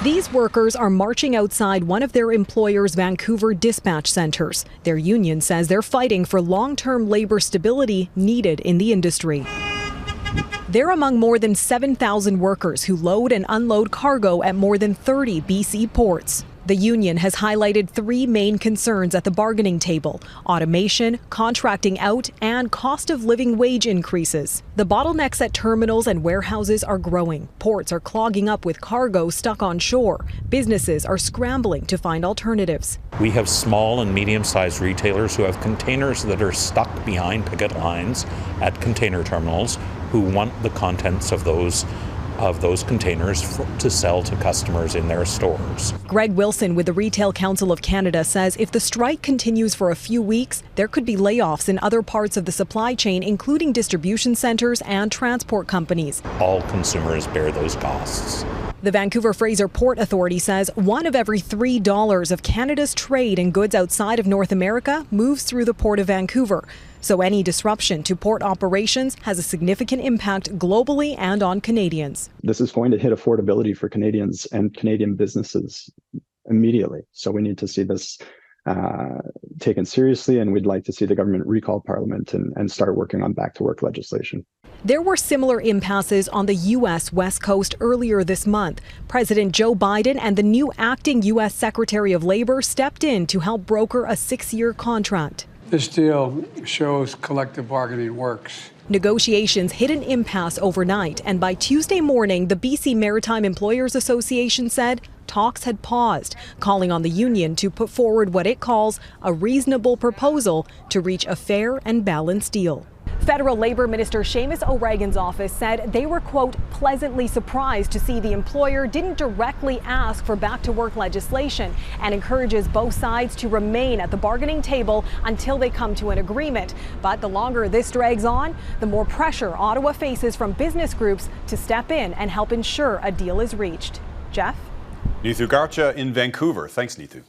These workers are marching outside one of their employers' Vancouver dispatch centres. Their union says they're fighting for long-term labour stability needed in the industry. They're among more than 7,000 workers who load and unload cargo at more than 30 BC ports. The union has highlighted three main concerns at the bargaining table: automation, contracting out, and cost of living wage increases. The bottlenecks at terminals and warehouses are growing. Ports are clogging up with cargo stuck on shore. Businesses are scrambling to find alternatives. We have small and medium-sized retailers who have containers that are stuck behind picket lines at container terminals who want the contents of those containers to sell to customers in their stores. Greg Wilson with the Retail Council of Canada says if the strike continues for a few weeks, there could be layoffs in other parts of the supply chain, including distribution centres and transport companies. All consumers bear those costs. The Vancouver Fraser Port Authority says one of every $3 of Canada's trade in goods outside of North America moves through the Port of Vancouver. So any disruption to port operations has a significant impact globally and on Canadians. This is going to hit affordability for Canadians and Canadian businesses immediately. So we need to see this taken seriously, and we'd like to see the government recall Parliament and start working on back-to-work legislation. There were similar impasses on the U.S. West Coast earlier this month. President Joe Biden and the new acting U.S. Secretary of Labor stepped in to help broker a 6-year contract. This deal shows collective bargaining works. Negotiations hit an impasse overnight, and by Tuesday morning, the BC Maritime Employers Association said talks had paused, calling on the union to put forward what it calls a reasonable proposal to reach a fair and balanced deal. Federal Labor Minister Seamus O'Regan's office said they were, quote, pleasantly surprised to see the employer didn't directly ask for back-to-work legislation, and encourages both sides to remain at the bargaining table until they come to an agreement. But the longer this drags on, the more pressure Ottawa faces from business groups to step in and help ensure a deal is reached. Jeff? Neetu Garcha in Vancouver. Thanks, Neetu.